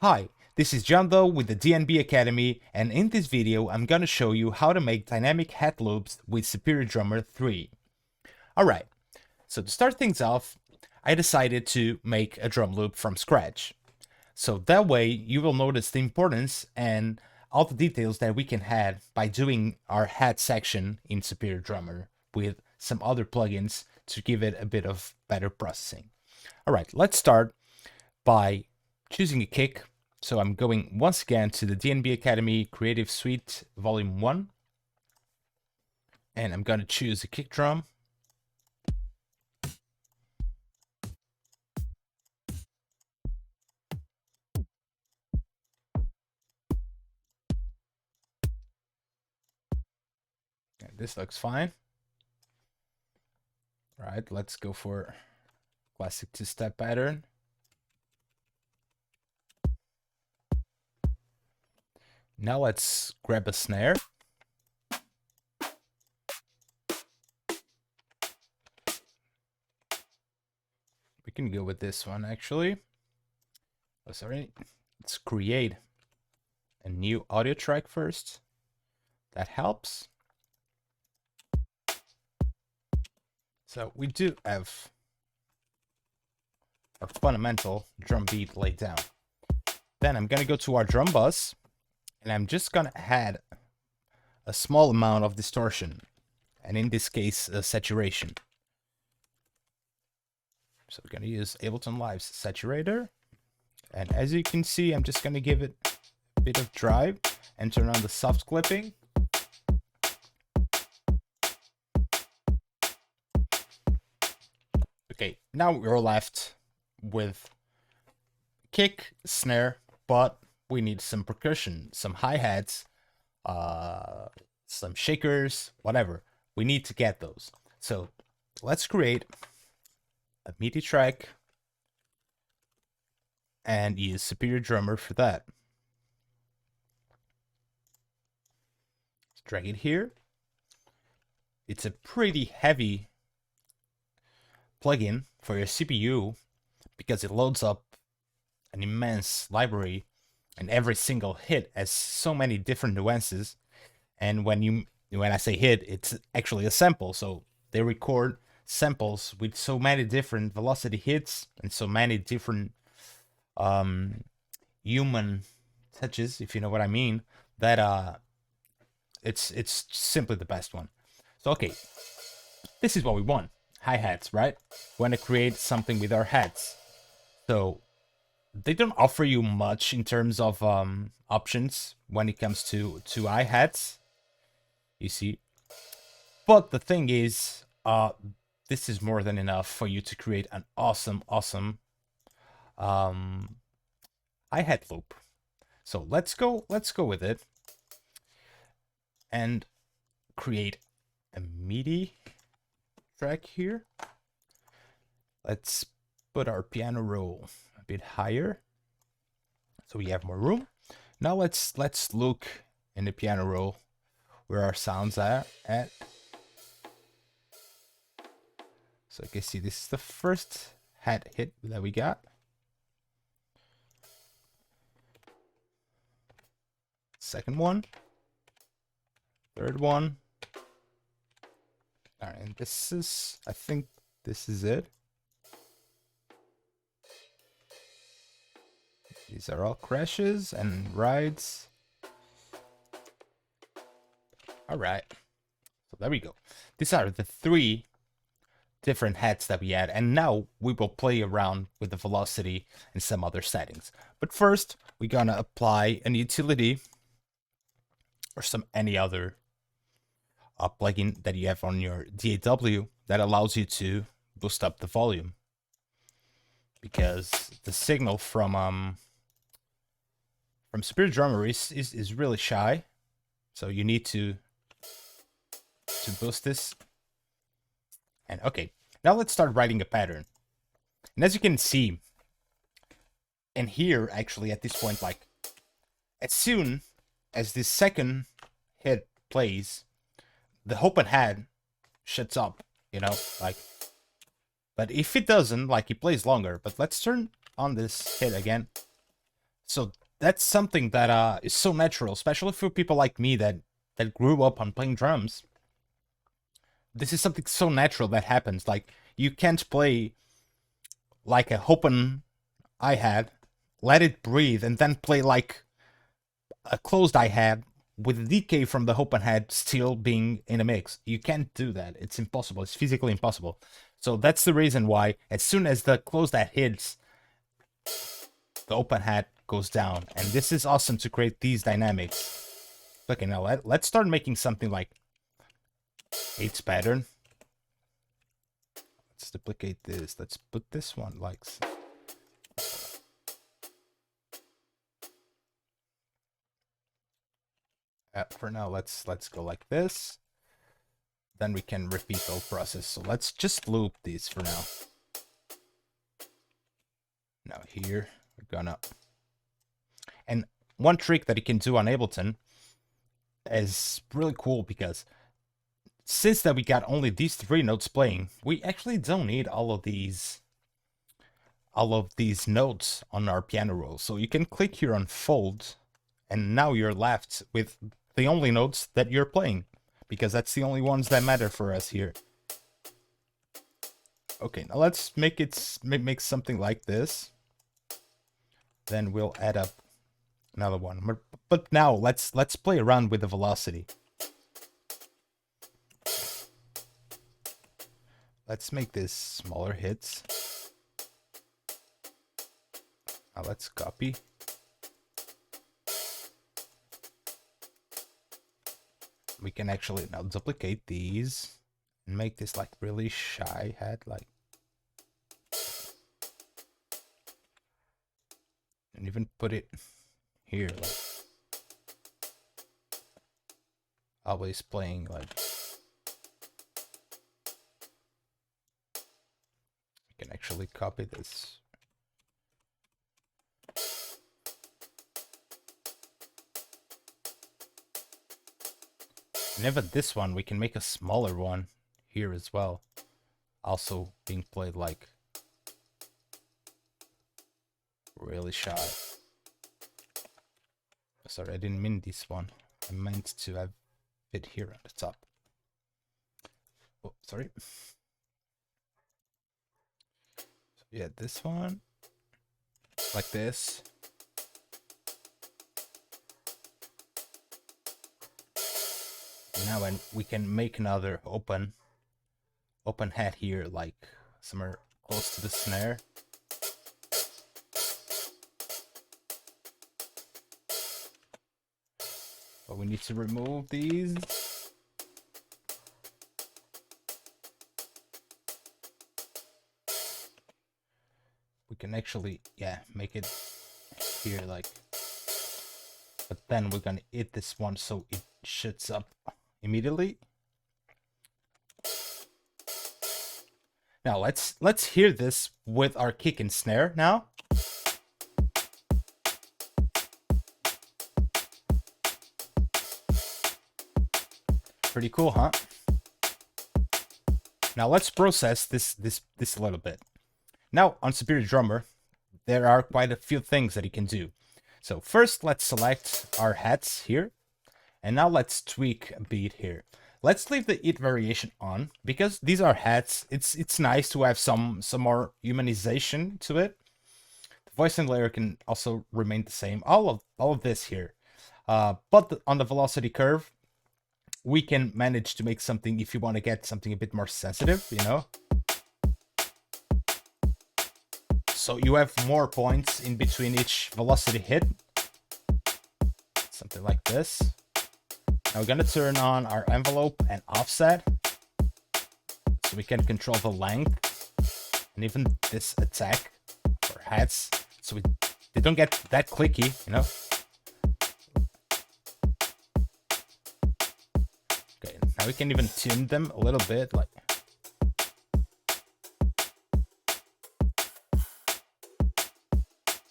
Hi, this is John Doe with the DNB Academy, and in this video I'm gonna show you how to make dynamic head loops with Superior Drummer 3. Alright, so to start things off, I decided to make a drum loop from scratch. So that way you will notice the importance and all the details that we can add by doing our head section in Superior Drummer with some other plugins to give it a bit of better processing. Alright, let's start by choosing a kick. So I'm going once again to the DNB Academy Creative Suite Volume 1. And I'm going to choose a kick drum. And this looks fine. All right, let's go for classic two-step pattern. Now let's grab a snare. We can go with this one actually. Oh, sorry. Let's create a new audio track first. That helps. So we do have a fundamental drum beat laid down. Then I'm gonna go to our drum bus. And I'm just gonna add a small amount of distortion, and in this case, saturation. So we're gonna use Ableton Live's saturator, and as you can see, I'm just gonna give it a bit of drive and turn on the soft clipping. Okay, now we're left with kick, snare, but we need some percussion, some hi-hats, some shakers, whatever. We need to get those. So let's create a MIDI track and use Superior Drummer for that. Let's drag it here. It's a pretty heavy plugin for your CPU because it loads up an immense library. And every single hit has so many different nuances. And when I say hit, it's actually a sample. So they record samples with so many different velocity hits and so many different human touches, if you know what I mean, that it's simply the best one. So okay, this is what we want. Hi-hats, right? We want to create something with our hats. So they don't offer you much in terms of options when it comes to hi-hats, you see. But the thing is, this is more than enough for you to create an awesome hi-hat loop. So let's go with it and create a MIDI track here. Let's put our piano roll bit higher so we have more room. Now let's look in the piano roll where our sounds are at. So you can see this is the first hat hit that we got. Second one, third one. All right, and this is, I think this is it. These are all crashes and rides. All right, so there we go. These are the 3 different heads that we add, and now we will play around with the velocity and some other settings. But first, we're gonna apply an utility or any other plugin that you have on your DAW that allows you to boost up the volume, because the signal from Superior Drummer is really shy, so you need to boost this. And okay, now let's start writing a pattern. And as you can see, and here actually at this point, like as soon as this second hit plays, the open head shuts up, you know, like. But if it doesn't, like, it plays longer. But let's turn on this hit again. So that's something that is so natural, especially for people like me that grew up on playing drums. This is something so natural that happens. Like, you can't play like a open hi-hat, let it breathe, and then play like a closed hi-hat with the decay from the open hat still being in a mix. You can't do that. It's impossible. It's physically impossible. So that's the reason why as soon as the closed hat hits, the open hat goes down. And this is awesome to create these dynamics. Okay, now let's start making something like 8's pattern. Let's duplicate this. Let's put this one like... for now, let's go like this. Then we can repeat the whole process. So let's just loop these for now. Now here, we're gonna... And one trick that you can do on Ableton is really cool, because since that we got only these 3 notes playing, we actually don't need all of these notes on our piano roll. So you can click here on Fold, and now you're left with the only notes that you're playing, because that's the only ones that matter for us here. Okay, now let's make it make something like this. Then we'll add up another one. But now let's play around with the velocity. Let's make this smaller hits. Now let's copy. We can actually now duplicate these and make this like really shy hat, like, and even put it here, like always playing like. We can actually copy this. And even this one, we can make a smaller one here as well. Also being played like really shy. Sorry, I didn't mean this one. I meant to have it here at the top. Oh, sorry. So yeah, this one. Like this. Now when we can make another open hat here, like somewhere close to the snare. But we need to remove these. We can actually, yeah, make it here like, but then we're gonna hit this one so it shuts up immediately. Now let's hear this with our kick and snare now. Pretty cool, huh? Now let's process this a little bit. Now on Superior Drummer, there are quite a few things that you can do. So first, let's select our hats here. And now let's tweak a beat here. Let's leave the hit variation on, because these are hats. It's nice to have some more humanization to it. The voicing layer can also remain the same. All of this here. But on the velocity curve, we can manage to make something, if you want to get something a bit more sensitive, you know. So you have more points in between each velocity hit. Something like this. Now we're gonna turn on our envelope and offset, so we can control the length and even this attack for hats, so they don't get that clicky, you know. Okay, now we can even tune them a little bit, like.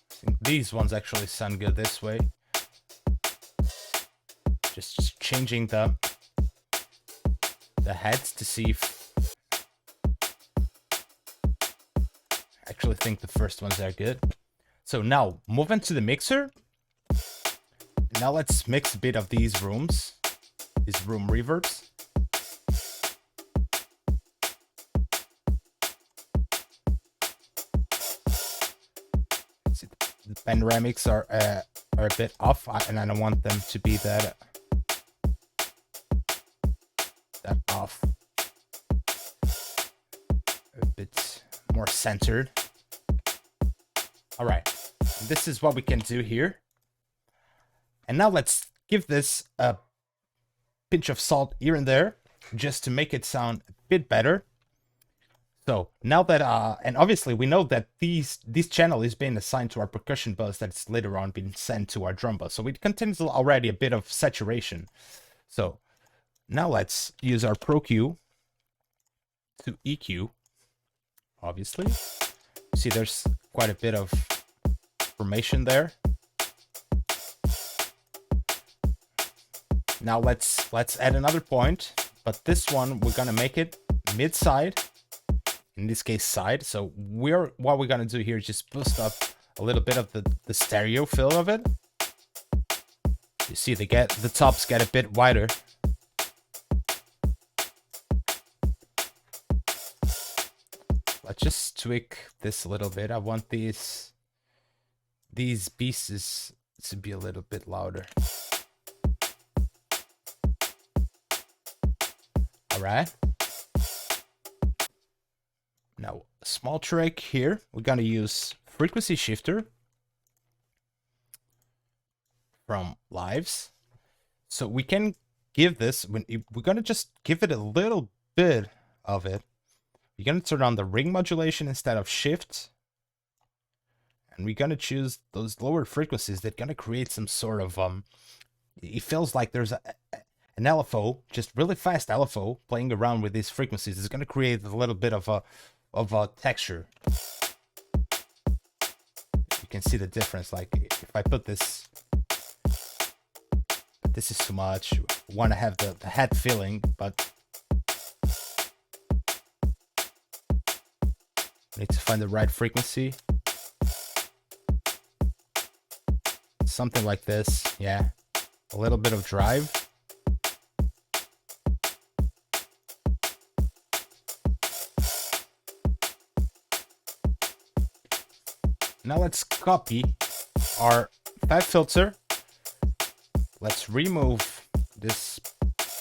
I think these ones actually sound good this way. Just changing the heads to see if... I actually think the first ones are good. So now moving to the mixer. Now let's mix a bit of these room reverbs. See, the panoramics are a bit off, and I don't want them to be that off. A bit more centered. All right, this is what we can do here. And now let's give this a pinch of salt here and there, just to make it sound a bit better. So now that, and obviously we know that this channel is being assigned to our percussion bus that's later on been sent to our drum bus. So it contains already a bit of saturation. So now let's use our Pro Q to EQ, obviously. See, there's quite a bit of formation there. Now let's add another point, but this one we're gonna make it mid-side, in this case side. So what we're gonna do here is just boost up a little bit of the stereo feel of it. You see the tops get a bit wider. Let's just tweak this a little bit. I want these pieces to be a little bit louder. All right. Now, a small trick here. We're gonna use frequency shifter from Lives. So we can give this, we're gonna just give it a little bit of it. We're gonna turn on the ring modulation instead of shift. And we're gonna choose those lower frequencies that gonna create some sort of, it feels like there's an LFO, just really fast LFO, playing around with these frequencies is gonna create a little bit of a texture. You can see the difference. Like if I put this is too much. I want to have the head feeling, but need to find the right frequency. Something like this, yeah. A little bit of drive. Now let's copy our fat filter. Let's remove this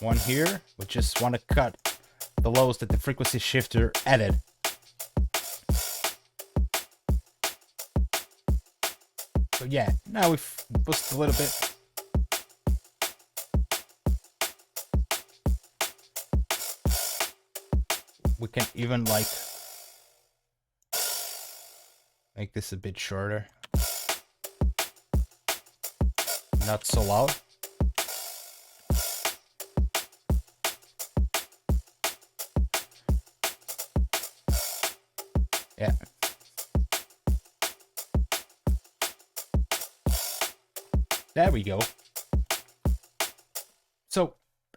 one here. We just want to cut the lows that the frequency shifter added. So yeah, now we've boosted a little bit. We can even like make this a bit shorter. Not so loud. Yeah. There we go. So,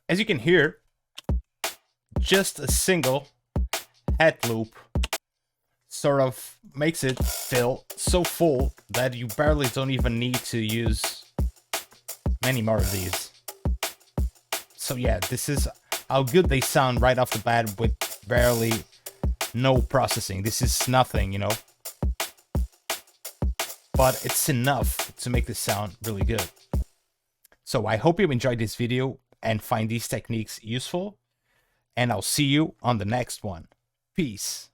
as you can hear, just a single head loop sort of makes it feel so full that you barely don't even need to use many more of these. So yeah, this is how good they sound right off the bat with barely no processing. This is nothing, you know, but it's enough to make this sound really good. So I hope you enjoyed this video and find these techniques useful, and I'll see you on the next one. Peace.